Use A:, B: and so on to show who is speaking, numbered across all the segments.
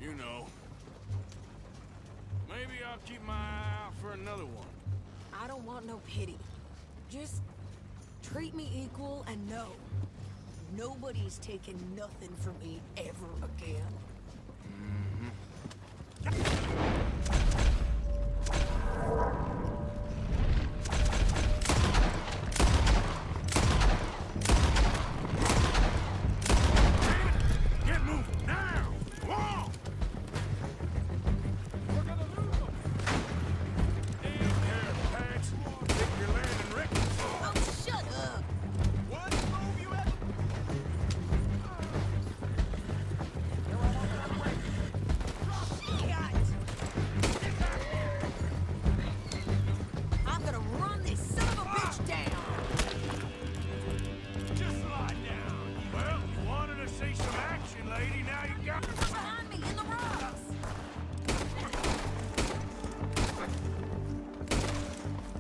A: You know. Maybe I'll keep my eye out for another one.
B: I don't want no pity. Just treat me equal and know nobody's taking nothing from me ever again.
A: Get moving now! Whoa! We're gonna lose them! Damn pair of pants. Think you're landing Ricketts.
B: Oh, shut up!
A: What move you ever...
B: I'm gonna run this son of a bitch down!
A: Just lie down. Well, you wanted to see some action, lady. Now you got...
B: Behind me, in the rocks!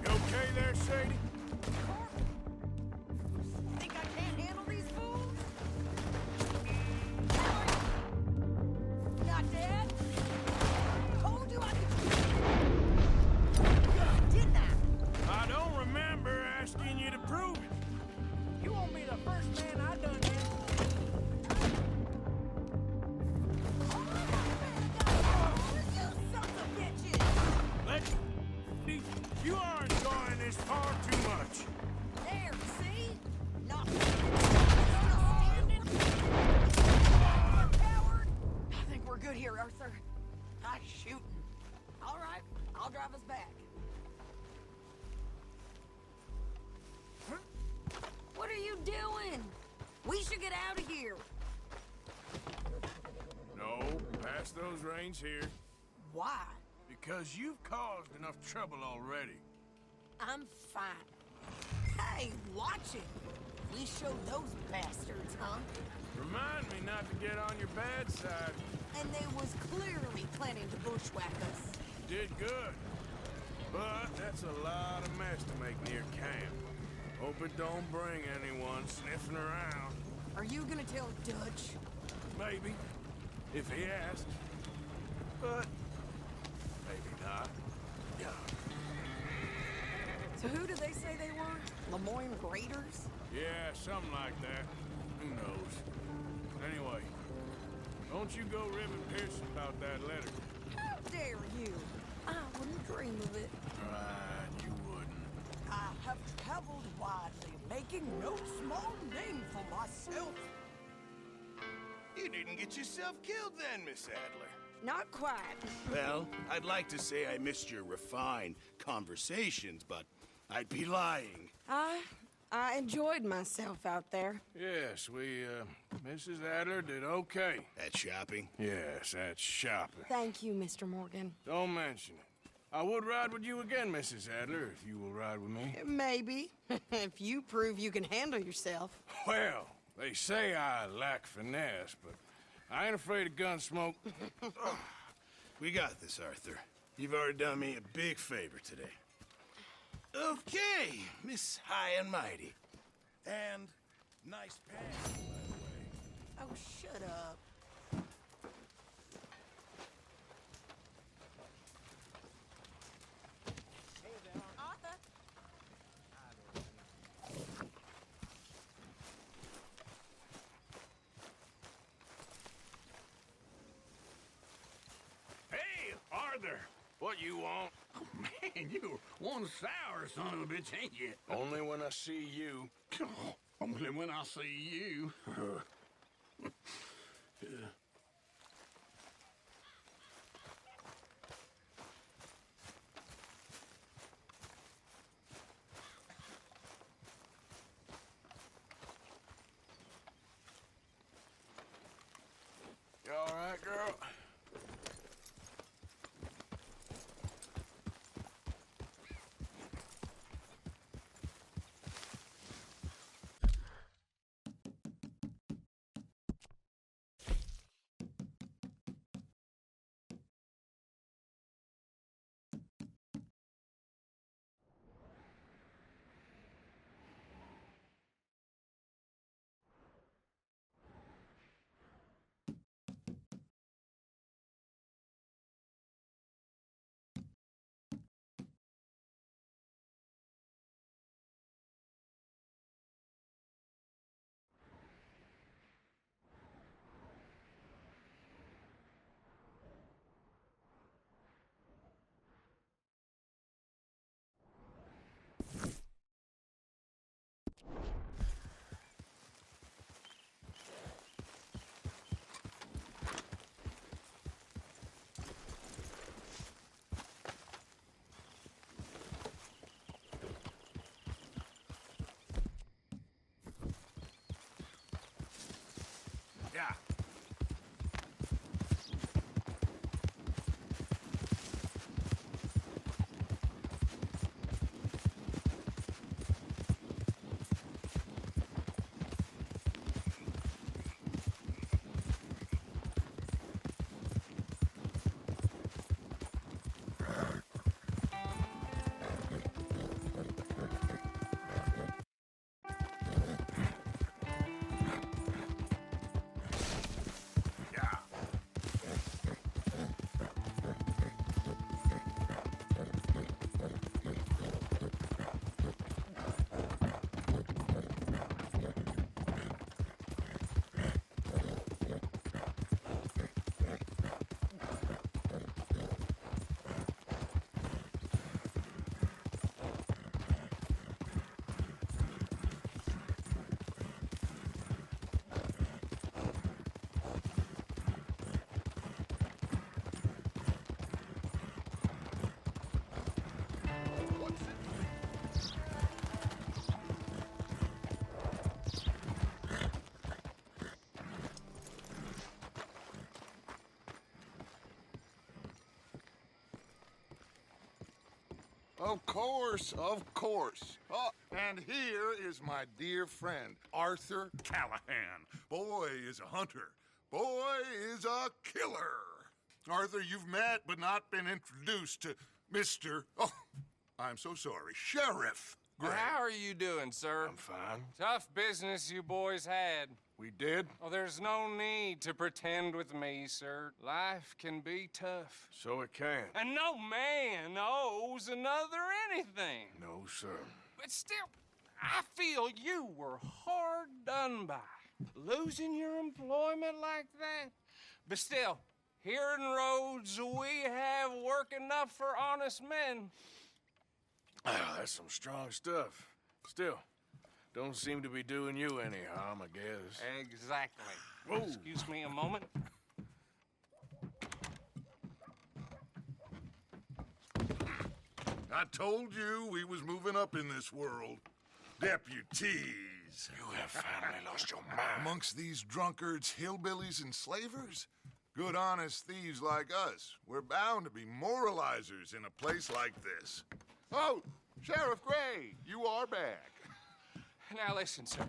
A: You okay there, Sadie?
B: Think I can't handle these fools? Not dead? Told you I could... Didn't I?
A: I don't remember asking you to prove it.
B: You won't be the first man I done this. You sons of bitches!
A: Let... You are enjoying this far too much.
B: There, see? Nothing. Standing. Coward. I think we're good here, Arthur. Nice shooting. All right, I'll drive us back. What are you doing? We should get out of here.
A: No, pass those reins here.
B: Why?
A: Because you've caused enough trouble already.
B: I'm fine. Hey, watch it. We showed those bastards, huh?
A: Remind me not to get on your bad side.
B: And they was clearly planning to bushwhack us.
A: Did good. But that's a lot of mess to make near camp. Hope it don't bring anyone sniffing around.
B: Are you gonna tell Dutch?
A: Maybe. If he asks. But maybe not. Yeah.
B: So who did they say they were? Lemoyne Raiders?
A: Yeah, something like that. Who knows? Anyway, don't you go ribbing Pearson about that letter.
B: How dare you? I wouldn't dream of it.
A: Right, you wouldn't.
B: I have traveled widely, making no small name for myself.
C: You didn't get yourself killed then, Miss Adler.
B: Not quite.
C: Well, I'd like to say I missed your refined conversations, but I'd be lying.
B: I enjoyed myself out there.
A: Yes, Mrs. Adler did okay.
C: At shopping?
A: Yes, that's shopping.
B: Thank you, Mr. Morgan.
A: Don't mention it. I would ride with you again, Mrs. Adler, if you will ride with me.
B: Maybe. If you prove you can handle yourself.
A: Well, they say I lack finesse, but I ain't afraid of gun smoke.
C: We got this, Arthur. You've already done me a big favor today. Okay, Miss High and Mighty. And nice pants, by the way.
B: Oh, shut up. Arthur?
A: Hey, Arthur! What you want?
D: Oh, man, you one sour son of a bitch, ain't you?
A: Only when I see you.
D: Only when I see you.
A: You all right, girl?
E: Of course, of course. Oh, and here is my dear friend, Arthur Callahan. Boy is a hunter. Boy is a killer. Arthur, you've met but not been introduced to Mr. Oh, I'm so sorry, Sheriff Gray.
F: How are you doing, sir?
A: I'm fine.
F: Tough business you boys had.
E: We did?
F: Oh, there's no need to pretend with me, sir. Life can be tough.
A: So it can.
F: And no man owes another anything.
A: No, sir.
F: But still, I feel you were hard done by. Losing your employment like that. But still, here in Rhodes, we have work enough for honest men.
A: Ah, that's some strong stuff. Still, don't seem to be doing you any harm, I guess.
F: Exactly.
A: Whoa.
F: Excuse me a moment.
E: I told you we was moving up in this world. Deputies.
A: You have finally lost your mind.
E: Amongst these drunkards, hillbillies, and slavers? Good honest thieves like us. We're bound to be moralizers in a place like this. Oh, Sheriff Gray, you are back.
F: Now listen, sir.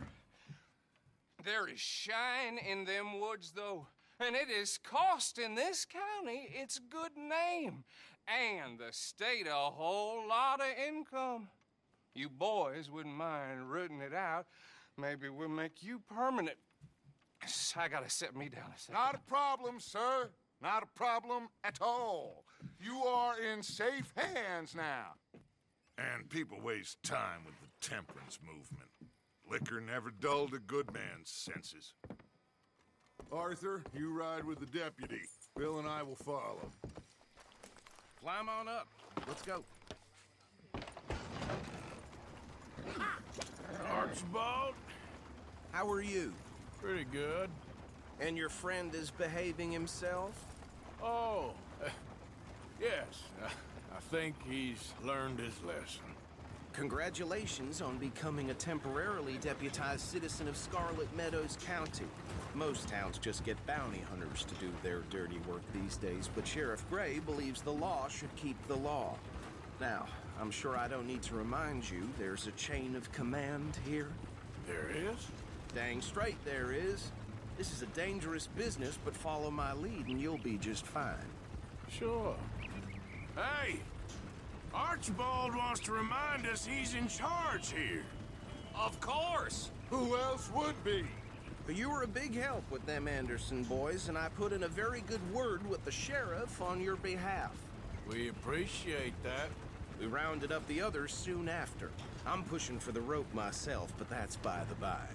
F: There is shine in them woods, though, and it is costing this county its good name and the state a whole lot of income. You boys wouldn't mind rooting it out. Maybe we'll make you permanent. I gotta set me down a second.
E: Not a problem, sir. Not a problem at all. You are in safe hands now. And people waste time with the temperance movement. Liquor never dulled a good man's senses. Arthur, you ride with the deputy. Bill and I will follow.
G: Climb on up. Let's go.
A: Archibald?
G: How are you?
A: Pretty good.
G: And your friend is behaving himself?
A: Oh, yes. I think he's learned his lesson.
G: Congratulations on becoming a temporarily deputized citizen of Scarlet Meadows County. Most towns just get bounty hunters to do their dirty work these days, but Sheriff Gray believes the law should keep the law. Now, I'm sure I don't need to remind you there's a chain of command here.
A: There is?
G: Dang straight there is. This is a dangerous business, but follow my lead and you'll be just fine.
A: Sure. Hey! Archibald wants to remind us he's in charge here.
F: Of course!
E: Who else would be?
G: But you were a big help with them Anderson boys, and I put in a very good word with the sheriff on your behalf.
A: We appreciate that.
G: We rounded up the others soon after. I'm pushing for the rope myself, but that's by the by.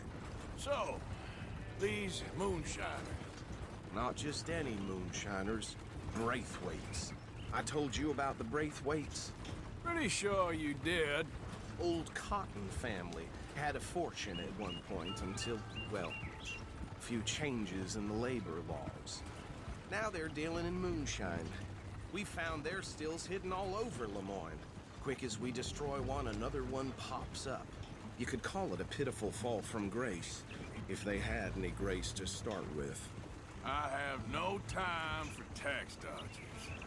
A: So, these moonshiners.
G: Not just any moonshiners, Braithwaites. I told you about the Braithwaites.
A: Pretty sure you did.
G: Old Cotton family had a fortune at one point until, well, a few changes in the labor laws. Now they're dealing in moonshine. We found their stills hidden all over Lemoyne. Quick as we destroy one, another one pops up. You could call it a pitiful fall from grace, if they had any grace to start with.
A: I have no time for tax dodgers.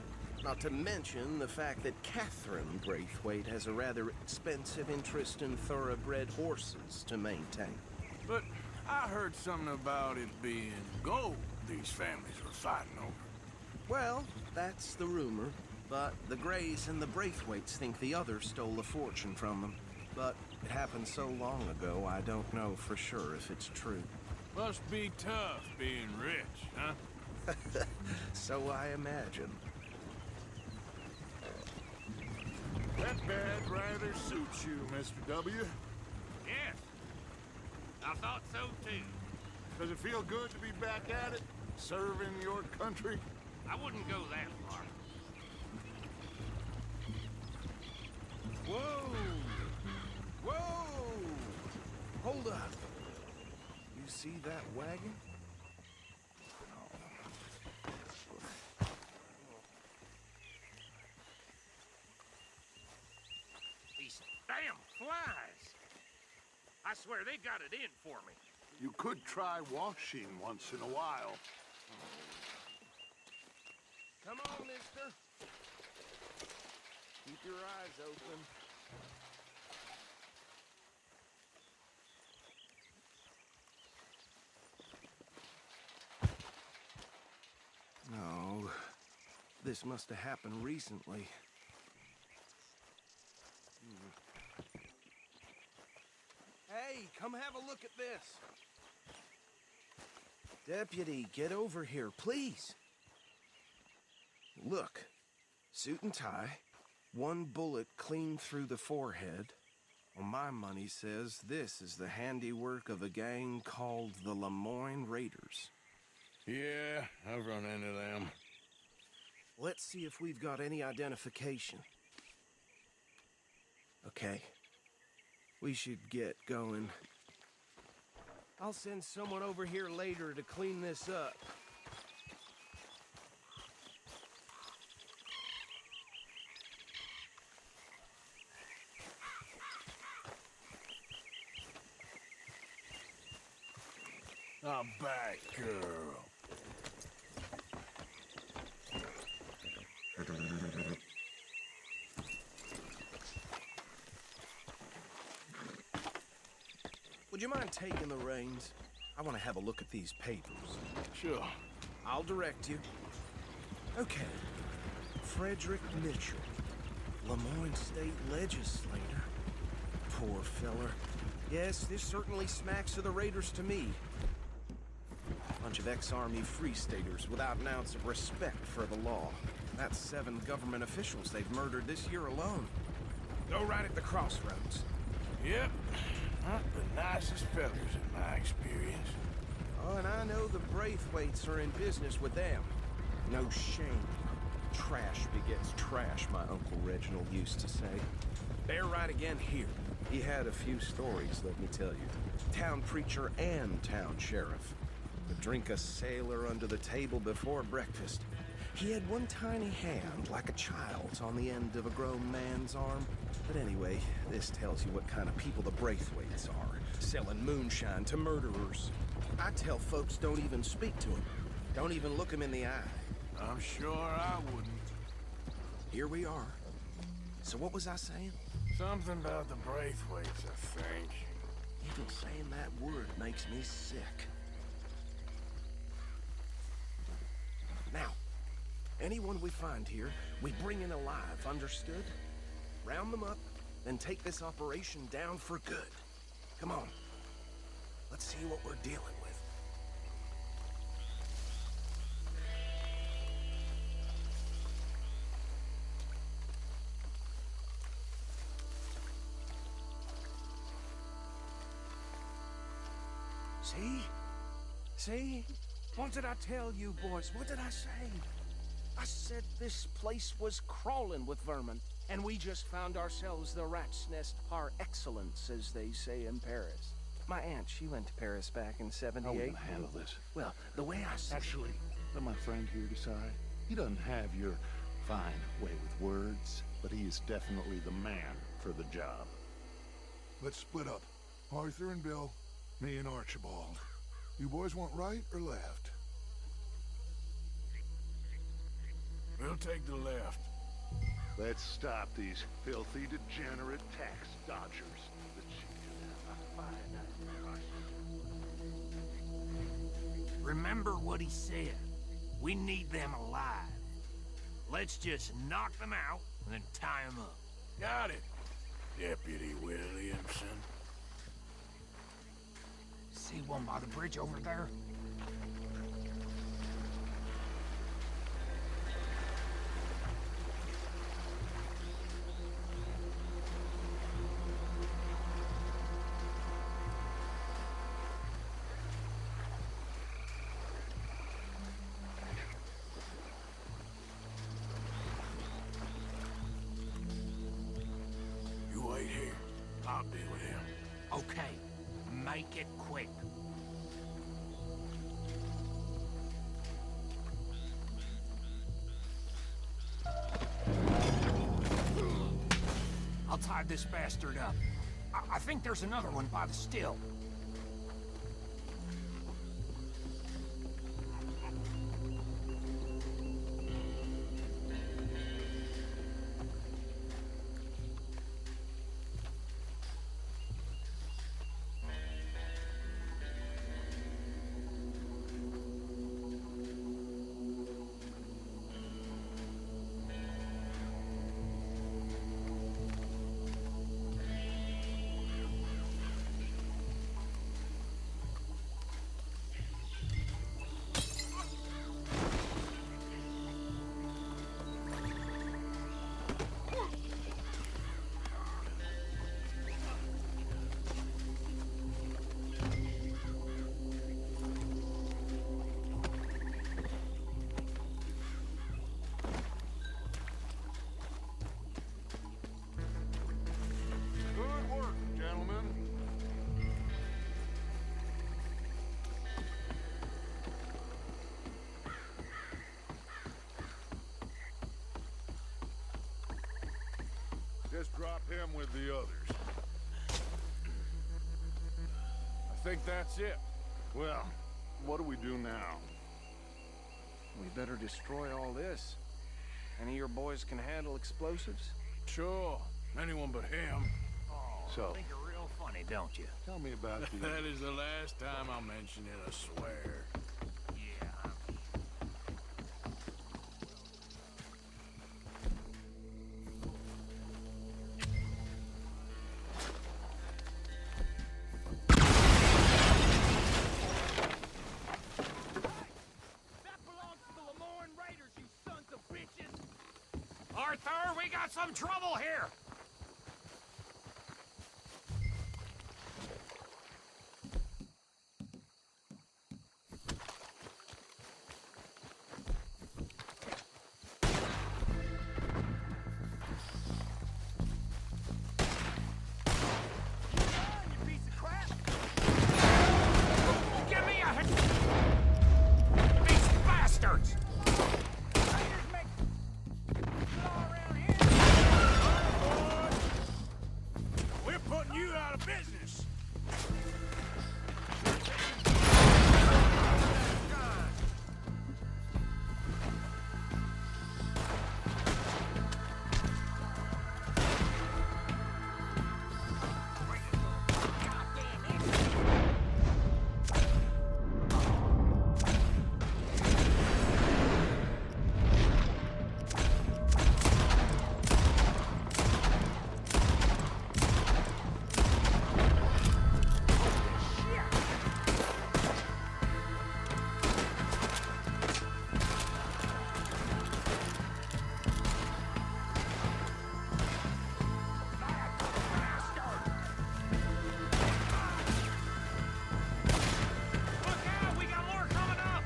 G: Not to mention the fact that Catherine Braithwaite has a rather expensive interest in thoroughbred horses to maintain.
A: But I heard something about it being gold these families were fighting over.
G: Well, that's the rumor. But the Grays and the Braithwaites think the others stole a fortune from them. But it happened so long ago, I don't know for sure if it's true.
A: Must be tough being rich, huh?
G: So I imagine.
E: That bad rather suits you, Mr. W.
D: Yes. I thought so too.
E: Does it feel good to be back at it? Serving your country?
D: I wouldn't go that far.
G: Whoa! Whoa! Hold up. You see that wagon?
D: These damn flies. I swear they got it in for me.
E: You could try washing once in a while.
G: Come on, mister. Keep your eyes open. No, this must have happened recently. Hey, come have a look at this. Deputy, get over here, please. Look, suit and tie, one bullet clean through the forehead. Well, my money says this is the handiwork of a gang called the Lemoyne Raiders.
A: Yeah, I've run into them.
G: Let's see if we've got any identification. Okay. We should get going. I'll send someone over here later to clean this up.
A: I'm back, girl.
G: Would you mind taking the reins? I want to have a look at these papers.
A: Sure.
G: I'll direct you. Okay. Frederick Mitchell, Lemoyne State Legislator. Poor feller. Yes, this certainly smacks of the Raiders to me. Bunch of ex-Army Free Staters without an ounce of respect for the law. That's 7 government officials they've murdered this year alone. Go right at the crossroads.
A: Yep. Not the nicest fellas in my experience.
G: Oh, and I know the Braithwaites are in business with them. No shame. Trash begets trash, my Uncle Reginald used to say. They're right again here. He had a few stories, let me tell you. Town preacher and town sheriff. Would drink a sailor under the table before breakfast. He had one tiny hand, like a child's, on the end of a grown man's arm. But anyway, this tells you what kind of people the Braithwaites are. Selling moonshine to murderers. I tell folks don't even speak to him. Don't even look him in the eye.
A: I'm sure I wouldn't.
G: Here we are. So what was I saying?
A: Something about the Braithwaites, I think.
G: Even saying that word makes me sick. Now, anyone we find here, we bring in alive, understood? Round them up, then take this operation down for good. Come on. Let's see what we're dealing with. See? See? What did I tell you, boys? What did I say? I said this place was crawling with vermin, and we just found ourselves the rat's nest par excellence, as they say in Paris. My aunt, she went to Paris back in '78.
H: How are we gonna handle this?
G: Well, the way I see
H: Actually, let my friend here decide. He doesn't have your fine way with words, but he is definitely the man for the job.
E: Let's split up. Arthur and Bill, me and Archibald. You boys want right or left?
A: We'll take the left.
H: Let's stop these filthy, degenerate tax dodgers.
D: Remember what he said. We need them alive. Let's just knock them out and then tie them up.
A: Got it, Deputy Williamson.
D: See one by the bridge over there?
A: You wait here. I'll deal with him.
D: Okay, make it quick. I'll tie this bastard up. I think there's another one by the still.
E: Drop him with the others.
A: I think that's it.
E: Well, what do we do now?
G: We better destroy all this. Any of your boys can handle explosives?
A: Sure. Anyone but him.
E: So,
D: Think you're real funny, don't you?
E: tell me about the...
A: That is the last time I'll mention it, I swear.
D: Yeah.
F: That belongs to the Lemoyne Raiders, you sons of bitches! Arthur, we got some trouble here! You piece of crap! Give me a... These bastards! Raiders make law around here!
A: We're putting you out of business.
F: Look out! We got more coming up!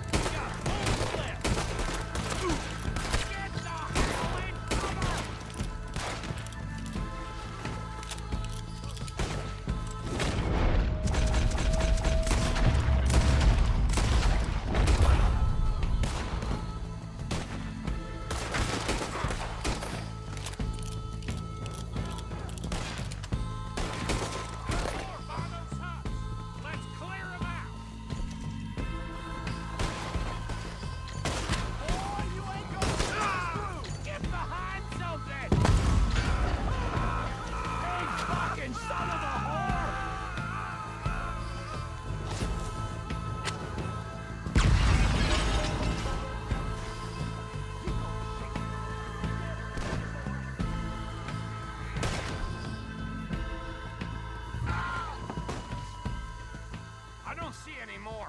F: We got full split! Get the hell in cover! More by those huts! Let's clear 'em out! Boy, you ain't gonna screw! Get behind something! Big fucking son of a whore! I don't see any more.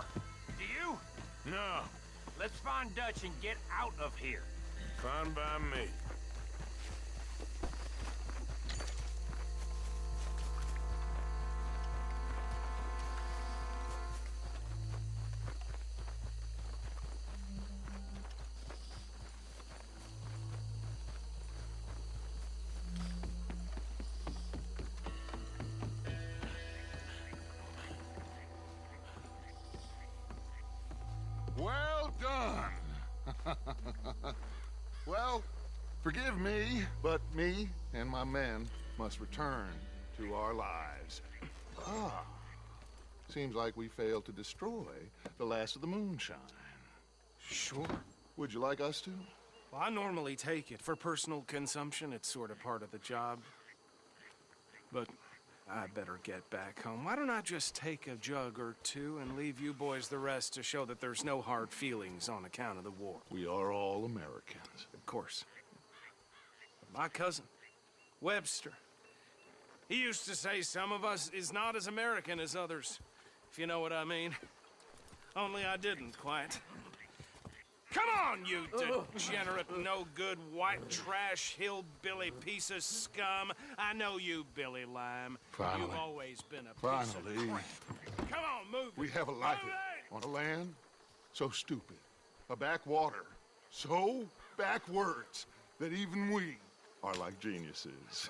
F: Do you?
A: No,
F: Let's find Dutch and get out of here.
A: fine by me.
E: Well done! Well, forgive me, but me and my men must return to our lives. Ah, seems like we failed to destroy the last of the moonshine.
G: Sure.
E: Would you like us to?
G: Well, I normally take it for personal consumption. It's sort of part of the job. But I better get back home. Why don't I just take a jug or two and leave you boys the rest to show that there's no hard feelings on account of the war?
E: We are all Americans.
G: Of course. My cousin, Webster, he used to say some of us is not as American as others, if you know what I mean. Only I didn't quite. Come on, you degenerate, no-good, white trash, hillbilly piece of scum. I know you, Billy Lime.
E: Finally.
G: You've always been a piece of
E: Finally.
G: crap. Come on, move it.
E: We have a life
G: Move it!
E: on a land so stupid, a backwater so backwards that even we are like geniuses.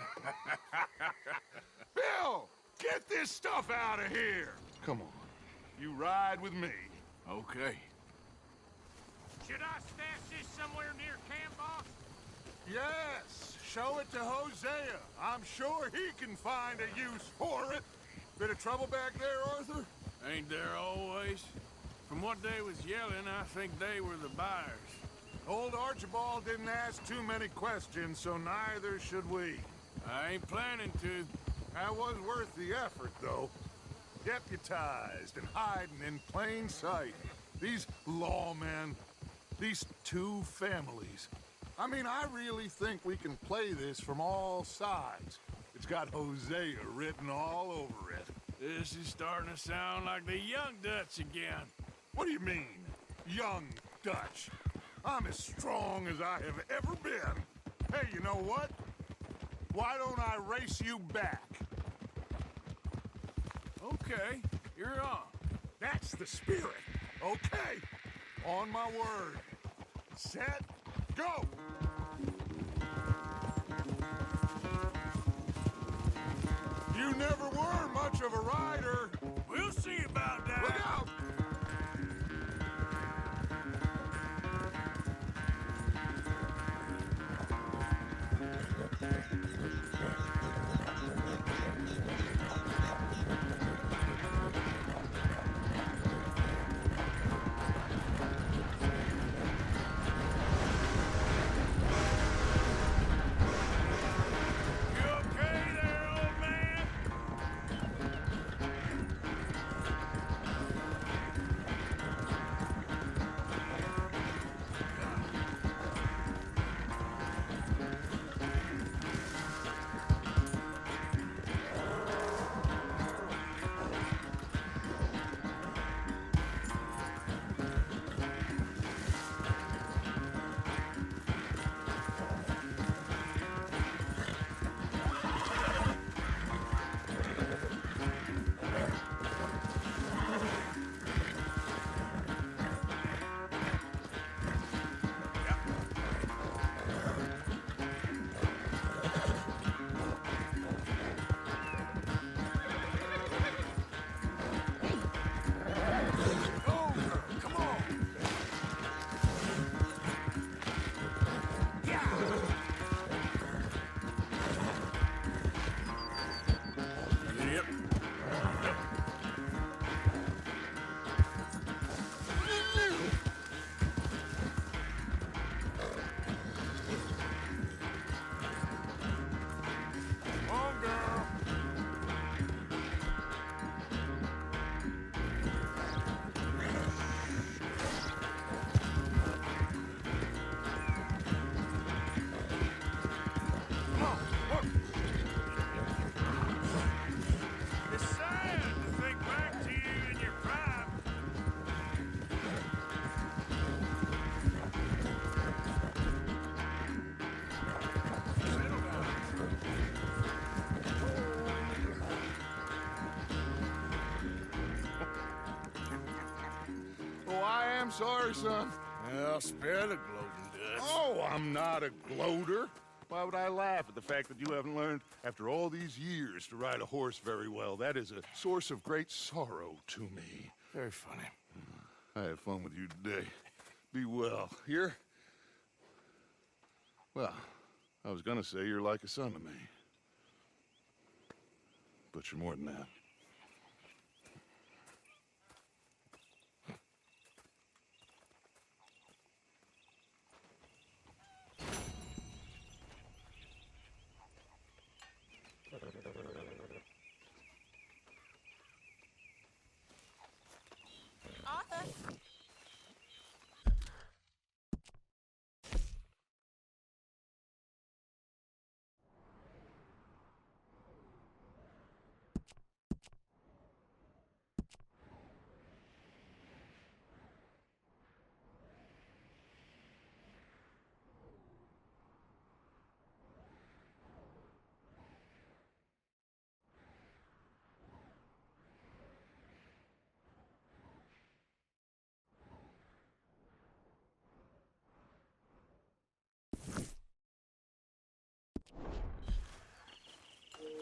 E: Bill, get this stuff out of here! Come on. you ride with me.
A: Okay.
D: Should I stash this somewhere near camp, boss?
E: Yes, show it to Hosea. I'm sure he can find a use for it. Bit of trouble back there, Arthur?
A: Ain't there always? From what they was yelling, I think they were the buyers.
E: Old Archibald didn't ask too many questions, so neither should we.
A: I ain't planning to.
E: That was worth the effort, though. Deputized and hiding in plain sight. These lawmen, these two families. I mean, I really think we can play this from all sides. It's got Hosea written all over it.
A: This is starting to sound like the Young Dutch again.
E: What do you mean, young Dutch? I'm as strong as I have ever been. Hey, you know what? Why don't I race you back?
A: Okay, you're on.
E: That's the spirit. Okay, on my word. Set, go! You never were much of a rider.
A: We'll see about that.
E: Look out!
A: You okay there, old man? Yep. Come on, girl. Come on, look. It's sad to think back to you in your prime. Settle down.
E: Oh, I am sorry, son.
A: Well, spare the gloating, Dutch.
E: Oh, I'm not a gloater. Why would I laugh at the fact that you haven't learned, after all these years, to ride a horse very well? That is a source of great sorrow to me.
A: Very funny.
E: I had fun with you today. Be well. Here? Well, I was gonna say you're like a son to me. But you're more than that.
B: Arthur!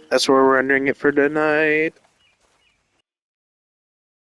I: That's where we're ending it for tonight.